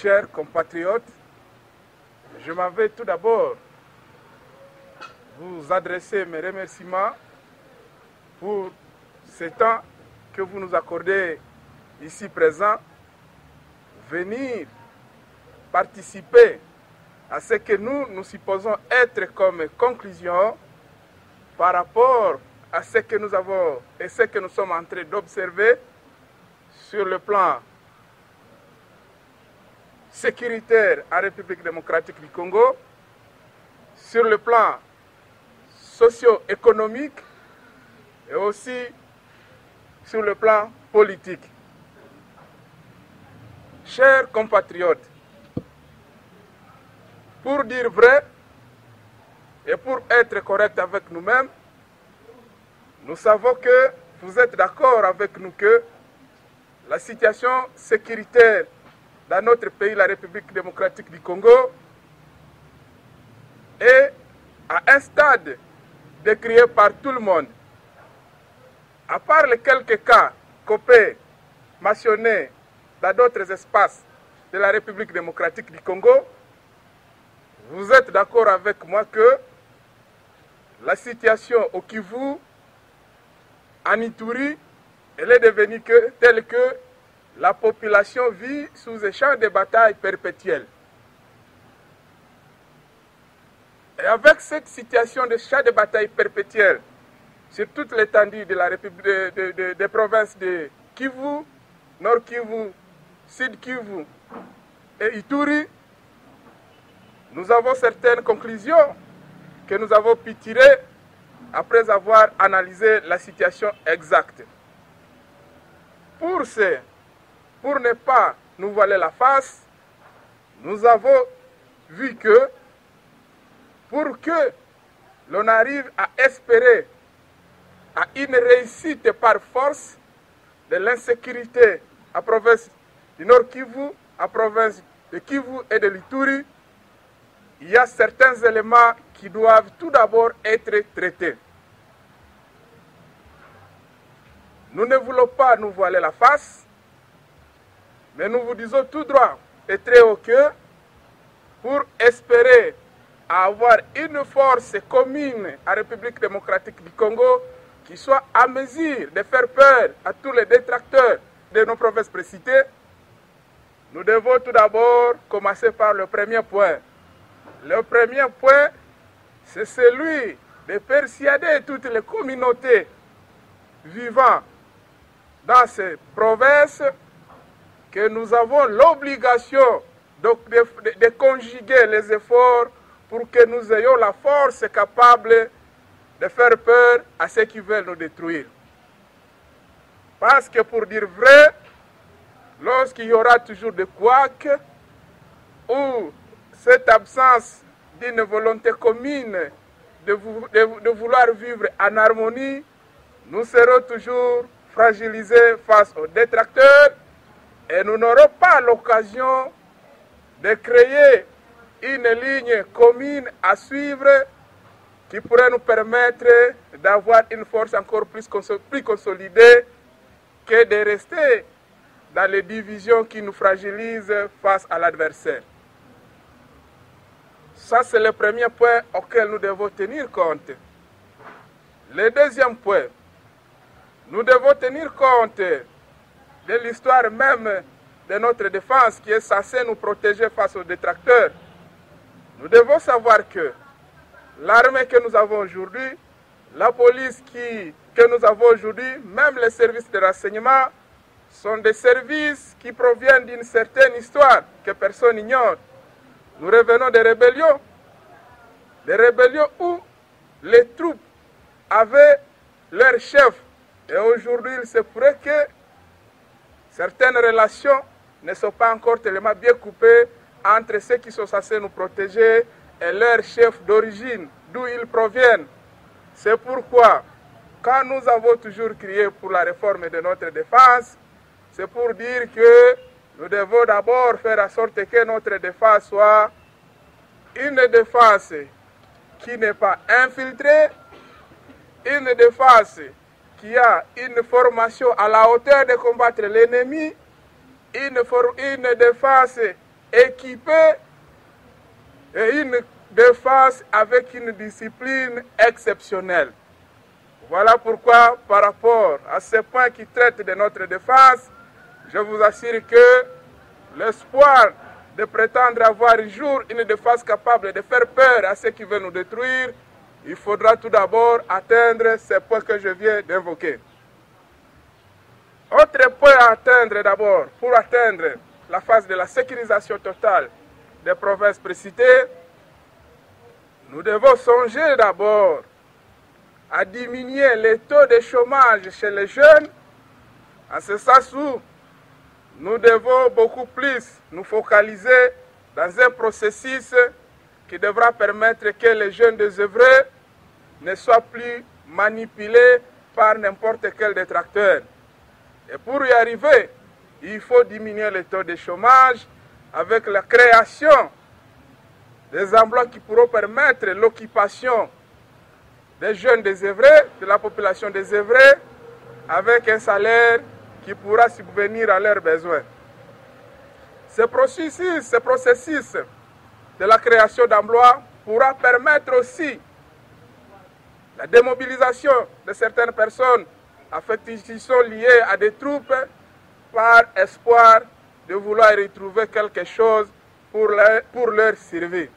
chers compatriotes, je m'en vais tout d'abord vous adresser mes remerciements pour ce temps que vous nous accordez ici présent, venir participer à ce que nous supposons être comme conclusion par rapport à ce que nous avons et ce que nous sommes en train d'observer sur le plan sécuritaire en République démocratique du Congo, sur le plan socio-économique et aussi sur le plan politique. Chers compatriotes, pour dire vrai et pour être correct avec nous-mêmes, nous savons que vous êtes d'accord avec nous que la situation sécuritaire dans notre pays, la République démocratique du Congo, est à un stade décrié par tout le monde. À part les quelques cas qu'on peut mentionner dans d'autres espaces de la République démocratique du Congo, vous êtes d'accord avec moi que la situation au Kivu, en Ituri, elle est devenue telle que la population vit sous un champ de bataille perpétuel. Et avec cette situation de champ de bataille perpétuel sur toute l'étendue de la République des provinces de Kivu, Nord Kivu, Sud Kivu et Ituri, nous avons certaines conclusions que nous avons pu tirer après avoir analysé la situation exacte. Pour ne pas nous voiler la face, nous avons vu que pour que l'on arrive à espérer à une réussite par force de l'insécurité à province du Nord Kivu, à province de Kivu et de l'Ituri, il y a certains éléments qui doivent tout d'abord être traités. Nous ne voulons pas nous voiler la face, mais nous vous disons tout droit et très haut que pour espérer avoir une force commune à la République démocratique du Congo qui soit à mesure de faire peur à tous les détracteurs de nos provinces précitées, nous devons tout d'abord commencer par le premier point. Le premier point, c'est celui de persuader toutes les communautés vivant dans ces provinces que nous avons l'obligation de conjuguer les efforts pour que nous ayons la force capable de faire peur à ceux qui veulent nous détruire. Parce que pour dire vrai, lorsqu'il y aura toujours des couacs ou cette absence d'une volonté commune de vouloir vivre en harmonie, nous serons toujours fragilisés face aux détracteurs et nous n'aurons pas l'occasion de créer une ligne commune à suivre qui pourrait nous permettre d'avoir une force encore plus consolidée que de rester dans les divisions qui nous fragilisent face à l'adversaire. Ça, c'est le premier point auquel nous devons tenir compte. Le deuxième point, nous devons tenir compte de l'histoire même de notre défense qui est censée nous protéger face aux détracteurs. Nous devons savoir que l'armée que nous avons aujourd'hui, la police que nous avons aujourd'hui, même les services de renseignement, sont des services qui proviennent d'une certaine histoire que personne n'ignore. Nous revenons des rébellions où les troupes avaient leur chef. Et aujourd'hui, il se pourrait que certaines relations ne sont pas encore tellement bien coupées entre ceux qui sont censés nous protéger et leurs chefs d'origine, d'où ils proviennent. C'est pourquoi, quand nous avons toujours crié pour la réforme de notre défense, c'est pour dire que nous devons d'abord faire en sorte que notre défense soit une défense qui n'est pas infiltrée, une défense qui a une formation à la hauteur de combattre l'ennemi, une défense équipée et une défense avec une discipline exceptionnelle. Voilà pourquoi, par rapport à ces points qui traitent de notre défense, je vous assure que l'espoir de prétendre avoir un jour une défense capable de faire peur à ceux qui veulent nous détruire, il faudra tout d'abord atteindre ces points que je viens d'invoquer. Autre point à atteindre d'abord, pour atteindre la phase de la sécurisation totale des provinces précitées, nous devons songer d'abord à diminuer les taux de chômage chez les jeunes, en ce sens où nous devons beaucoup plus nous focaliser dans un processus qui devra permettre que les jeunes désœuvrés ne soient plus manipulés par n'importe quel détracteur. Et pour y arriver, il faut diminuer les taux de chômage avec la création des emplois qui pourront permettre l'occupation des jeunes désœuvrés, de la population désœuvrée, avec un salaire qui pourra subvenir à leurs besoins. Ce processus de la création d'emplois pourra permettre aussi la démobilisation de certaines personnes qui sont liées à des troupes par espoir de vouloir retrouver quelque chose pour leur survie.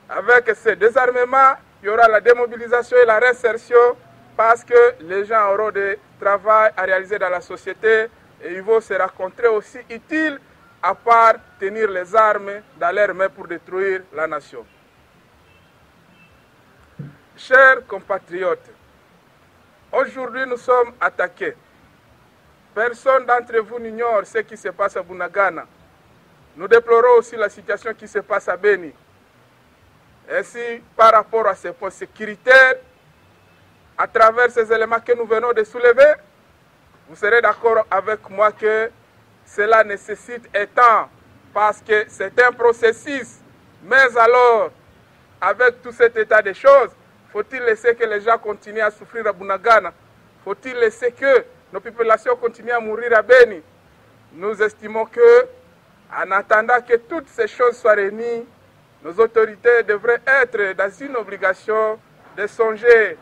Avec ce désarmement, il y aura la démobilisation et la réinsertion parce que les gens auront du travail à réaliser dans la société et ils vont se rencontrer aussi utiles à part tenir les armes dans leurs mains pour détruire la nation. Chers compatriotes, aujourd'hui nous sommes attaqués. Personne d'entre vous n'ignore ce qui se passe à Bunagana. Nous déplorons aussi la situation qui se passe à Beni. Ainsi, par rapport à ces points sécuritaires, à travers ces éléments que nous venons de soulever, vous serez d'accord avec moi que cela nécessite un temps, parce que c'est un processus. Mais alors, avec tout cet état de choses, faut-il laisser que les gens continuent à souffrir à Bunagana? Faut-il laisser que nos populations continuent à mourir à Beni? Nous estimons que, en attendant que toutes ces choses soient réunies, nos autorités devraient être dans une obligation de songer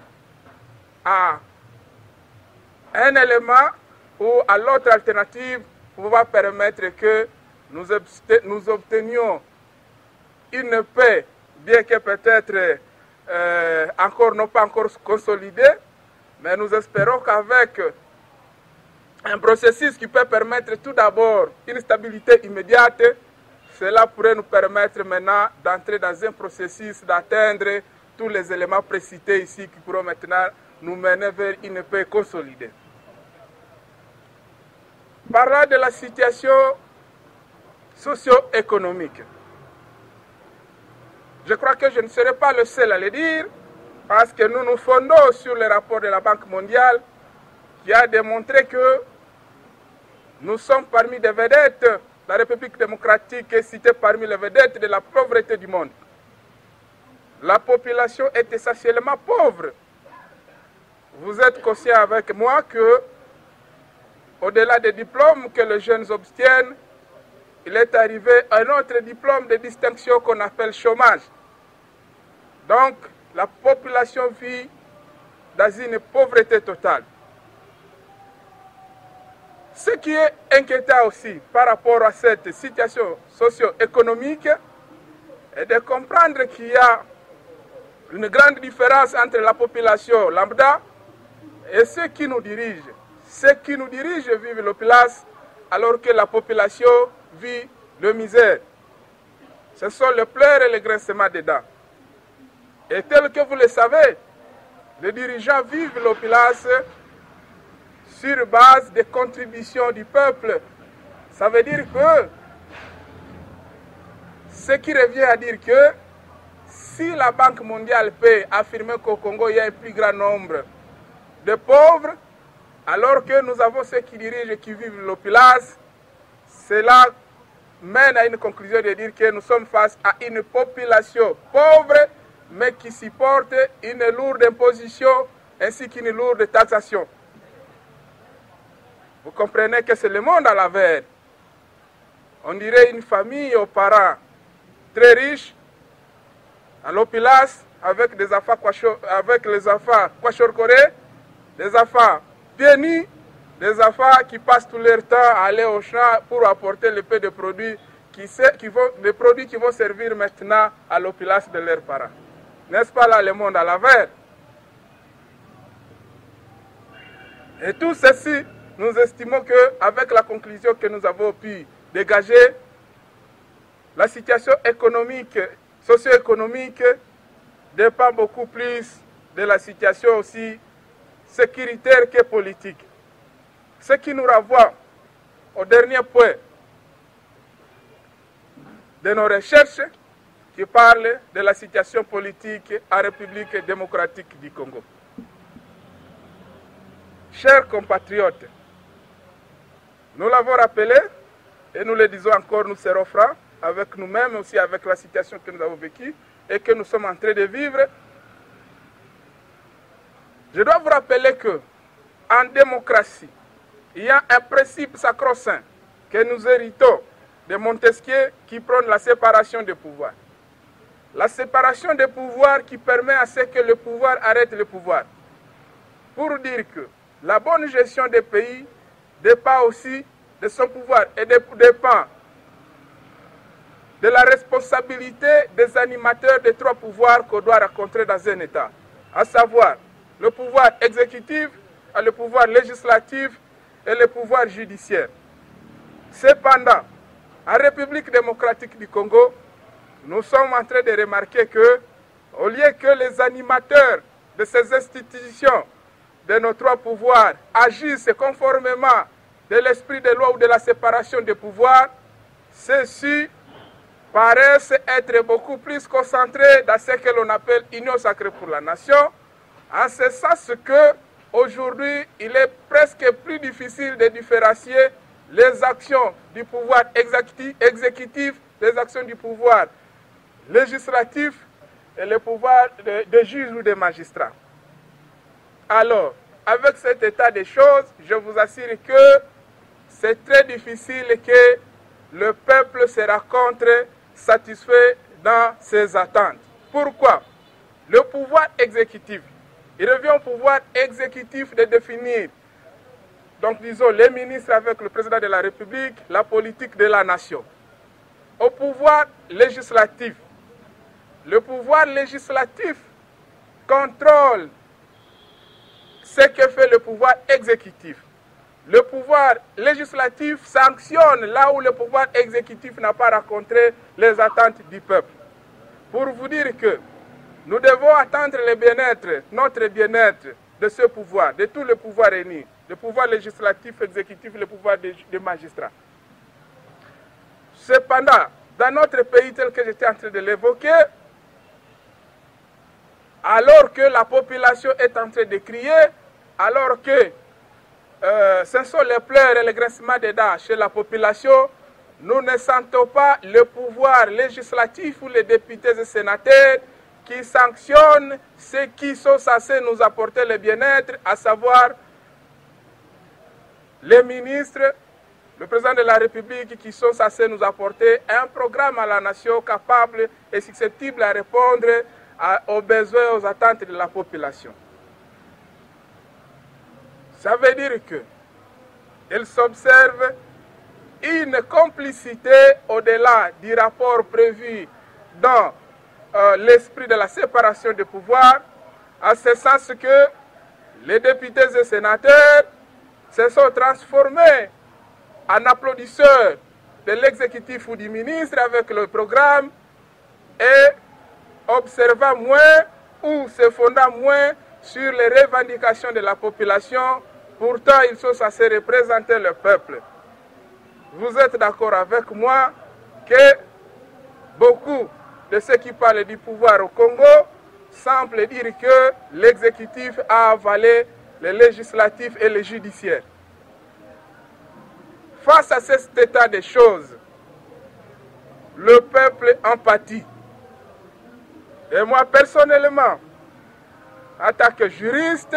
à un élément ou à l'autre alternative pour pouvoir permettre que nous obtenions une paix, bien que peut-être non pas encore consolidée, mais nous espérons qu'avec un processus qui peut permettre tout d'abord une stabilité immédiate, cela pourrait nous permettre maintenant d'entrer dans un processus d'atteindre tous les éléments précités ici qui pourront maintenant nous mener vers une paix consolidée. Parlant de la situation socio-économique, je crois que je ne serai pas le seul à le dire, parce que nous nous fondons sur le rapport de la Banque mondiale qui a démontré que nous sommes parmi des vedettes. La République démocratique est citée parmi les vedettes de la pauvreté du monde. La population est essentiellement pauvre. Vous êtes conscient avec moi que, au-delà des diplômes que les jeunes obtiennent, il est arrivé un autre diplôme de distinction qu'on appelle chômage. Donc, la population vit dans une pauvreté totale. Ce qui est inquiétant aussi par rapport à cette situation socio-économique est de comprendre qu'il y a une grande différence entre la population lambda et ceux qui nous dirigent. Ceux qui nous dirigent vivent l'opulence alors que la population vit de misère. Ce sont les pleurs et les grincements des dents. Et tel que vous le savez, les dirigeants vivent l'opulence sur base des contributions du peuple. Ça veut dire que, ce qui revient à dire que, si la Banque mondiale peut affirmer qu'au Congo, il y a un plus grand nombre de pauvres, alors que nous avons ceux qui dirigent et qui vivent l'opulence, cela mène à une conclusion de dire que nous sommes face à une population pauvre, mais qui supporte une lourde imposition ainsi qu'une lourde taxation. Vous comprenez que c'est le monde à l'envers. on dirait une famille aux parents très riches, à l'Opilas, avec des enfants avec les enfants kwashorkoré, des enfants pieds des enfants qui passent tout leur temps à aller au champ pour apporter le peu de produits les produits qui vont servir maintenant à l'Opilas de leurs parents. N'est-ce pas là le monde à l'envers? Et tout ceci, nous estimons qu'avec la conclusion que nous avons pu dégager, la situation économique, socio-économique dépend beaucoup plus de la situation aussi sécuritaire que politique. Ce qui nous renvoie au dernier point de nos recherches qui parlent de la situation politique en République démocratique du Congo. Chers compatriotes, nous l'avons rappelé et nous le disons encore, nous serons francs avec nous-mêmes, aussi avec la situation que nous avons vécue et que nous sommes en train de vivre. Je dois vous rappeler qu'en démocratie, il y a un principe sacro-saint que nous héritons de Montesquieu qui prône la séparation des pouvoirs. La séparation des pouvoirs qui permet à ce que le pouvoir arrête le pouvoir. Pour dire que la bonne gestion des pays dépend aussi de son pouvoir et dépend de la responsabilité des animateurs des trois pouvoirs qu'on doit rencontrer dans un État, à savoir le pouvoir exécutif, le pouvoir législatif et le pouvoir judiciaire. Cependant, en République démocratique du Congo, nous sommes en train de remarquer que, au lieu que les animateurs de ces institutions de nos trois pouvoirs agissent conformément de l'esprit de loi ou de la séparation des pouvoirs, ceux-ci paraissent être beaucoup plus concentrés dans ce que l'on appelle union sacrée pour la nation, en ce sens que aujourd'hui, il est presque plus difficile de différencier les actions du pouvoir exécutif, les actions du pouvoir législatif et le pouvoir de juges ou de magistrats. Alors, avec cet état des choses, je vous assure que c'est très difficile que le peuple se rencontre satisfait dans ses attentes. Pourquoi? Le pouvoir exécutif, il revient au pouvoir exécutif de définir, donc disons les ministres avec le président de la République, la politique de la nation. Au pouvoir législatif, le pouvoir législatif contrôle ce que fait le pouvoir exécutif. Le pouvoir législatif sanctionne là où le pouvoir exécutif n'a pas rencontré les attentes du peuple. Pour vous dire que nous devons attendre le bien-être, notre bien-être de ce pouvoir, de tous les pouvoirs réunis, le pouvoir législatif, exécutif, le pouvoir des magistrats. Cependant, dans notre pays tel que j'étais en train de l'évoquer, alors que la population est en train de crier, alors que ce sont les pleurs et les grincements des dents chez la population, nous ne sentons pas le pouvoir législatif ou les députés et sénateurs qui sanctionnent ceux qui sont censés nous apporter le bien-être, à savoir les ministres, le président de la République qui sont censés nous apporter un programme à la nation capable et susceptible à répondre aux besoins et aux attentes de la population. Ça veut dire qu'il s'observe une complicité au-delà du rapport prévu dans l'esprit de la séparation des pouvoirs, en ce sens que les députés et sénateurs se sont transformés en applaudisseurs de l'exécutif ou du ministre avec le programme et observant moins ou se fondant moins sur les revendications de la population. Pourtant, ils sont censés représenter le peuple. Vous êtes d'accord avec moi que beaucoup de ceux qui parlent du pouvoir au Congo semblent dire que l'exécutif a avalé les législatifs et les judiciaires. Face à cet état de choses, le peuple en pâtit. Et moi, personnellement, en tant que juriste,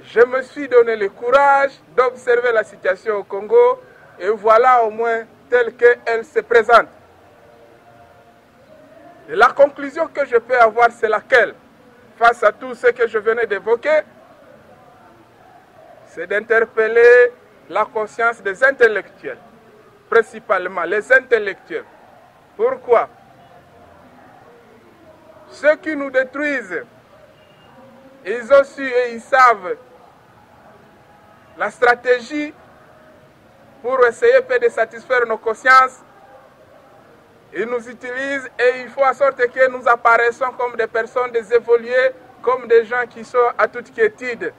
je me suis donné le courage d'observer la situation au Congo et voilà au moins telle qu'elle se présente. Et la conclusion que je peux avoir, c'est laquelle? Face à tout ce que je venais d'évoquer, c'est d'interpeller la conscience des intellectuels, principalement les intellectuels. Pourquoi? Ceux qui nous détruisent, ils ont su et ils savent la stratégie pour essayer de satisfaire nos consciences. Ils nous utilisent et il faut en sorte que nous apparaissons comme des personnes, des évolués, comme des gens qui sont à toute quiétude.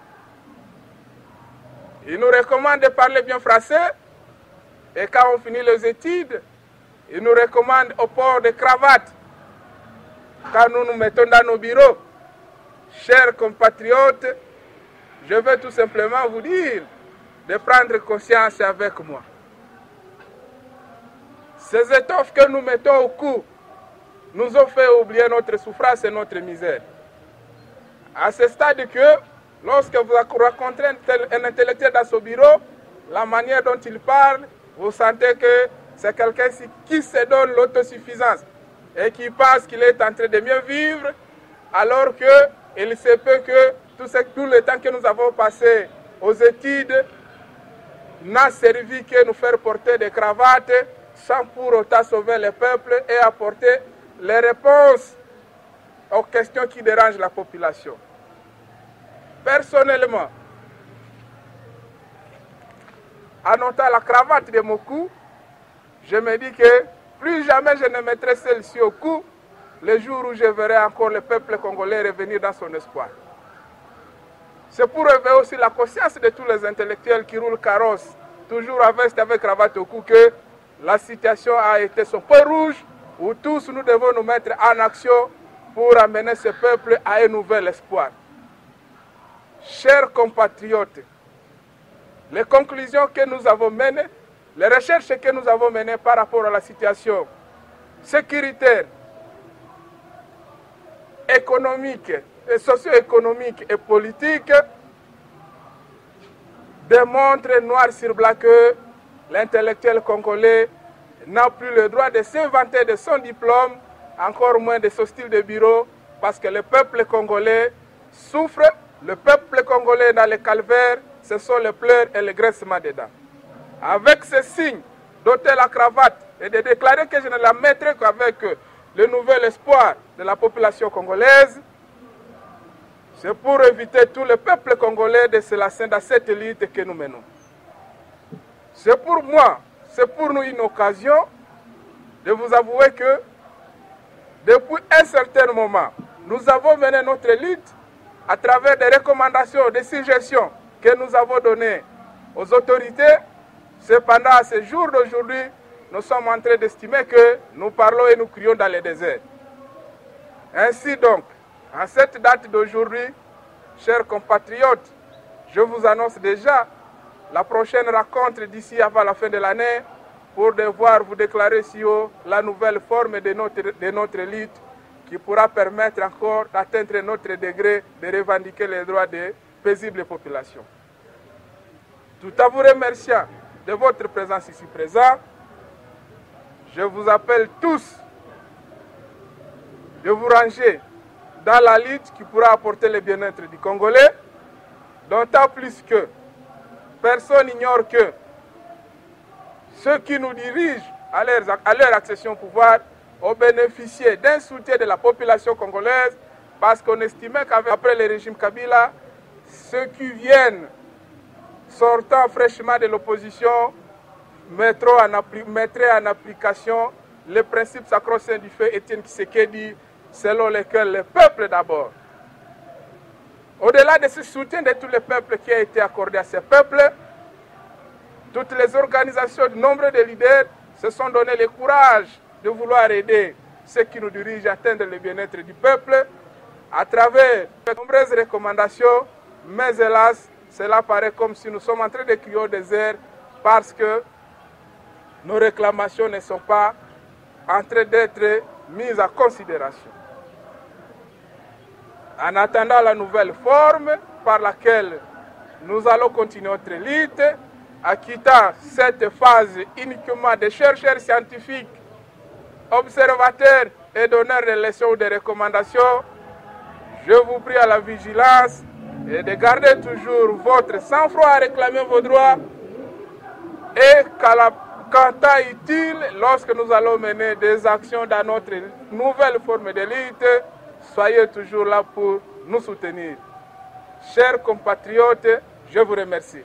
Ils nous recommandent de parler bien français et quand on finit les études, ils nous recommandent au port de cravate quand nous nous mettons dans nos bureaux. Chers compatriotes, je veux tout simplement vous dire de prendre conscience avec moi. Ces étoffes que nous mettons au cou nous ont fait oublier notre souffrance et notre misère. À ce stade que, lorsque vous rencontrez un intellectuel dans ce bureau, la manière dont il parle, vous sentez que c'est quelqu'un qui se donne l'autosuffisance et qui pense qu'il est en train de mieux vivre, alors qu'il se peut que tout le temps que nous avons passé aux études n'a servi que nous faire porter des cravates sans pour autant sauver le peuple et apporter les réponses aux questions qui dérangent la population. Personnellement, en notant la cravate de mon cou, je me dis que plus jamais je ne mettrai celle-ci au cou le jour où je verrai encore le peuple congolais revenir dans son espoir. C'est pour réveiller aussi la conscience de tous les intellectuels qui roulent carrosse, toujours avec cravate au cou, que la situation a été son point rouge, où tous nous devons nous mettre en action pour amener ce peuple à un nouvel espoir. Chers compatriotes, les conclusions que nous avons menées, les recherches que nous avons menées par rapport à la situation sécuritaire, économique, socio-économique et politique démontrent noir sur blanc que l'intellectuel congolais n'a plus le droit de se vanter de son diplôme, encore moins de son style de bureau, parce que le peuple congolais souffre, le peuple congolais dans le calvaire, ce sont les pleurs et le graissement des dents. Avec ce signe, d'ôter la cravate et de déclarer que je ne la mettrai qu'avec le nouvel espoir de la population congolaise, c'est pour éviter tout le peuple congolais de se lasser dans cette lutte que nous menons. C'est pour moi, c'est pour nous une occasion de vous avouer que depuis un certain moment, nous avons mené notre lutte à travers des recommandations, des suggestions que nous avons données aux autorités. Cependant, à ce jour d'aujourd'hui, nous sommes en train d'estimer que nous parlons et nous crions dans le désert. Ainsi donc, en cette date d'aujourd'hui, chers compatriotes, je vous annonce déjà la prochaine rencontre d'ici avant la fin de l'année pour devoir vous déclarer si haut la nouvelle forme de notre lutte qui pourra permettre encore d'atteindre notre degré de revendiquer les droits des paisibles populations. Tout en vous remerciant de votre présence ici présent, je vous appelle tous de vous ranger dans la lutte qui pourra apporter le bien-être du Congolais, d'autant plus que personne n'ignore que ceux qui nous dirigent à leur accession au pouvoir ont bénéficié d'un soutien de la population congolaise parce qu'on estimait qu'après le régime Kabila, ceux qui viennent sortant fraîchement de l'opposition mettraient en application le principe sacro-saint du feu Étienne Tshisekedi, selon lequel le peuple d'abord. Au-delà de ce soutien de tous les peuples qui a été accordé à ces peuples, toutes les organisations, nombre de leaders se sont donné le courage de vouloir aider ceux qui nous dirigent à atteindre le bien-être du peuple à travers de nombreuses recommandations, mais hélas, cela paraît comme si nous sommes en train de crier au désert parce que nos réclamations ne sont pas en train d'être mises en considération. En attendant la nouvelle forme par laquelle nous allons continuer notre lutte, quittant cette phase uniquement de chercheurs scientifiques, observateurs et donneurs de leçons ou de recommandations, je vous prie à la vigilance et de garder toujours votre sang-froid à réclamer vos droits et qu'en temps utile, lorsque nous allons mener des actions dans notre nouvelle forme de lutte, soyez toujours là pour nous soutenir. Chers compatriotes, je vous remercie.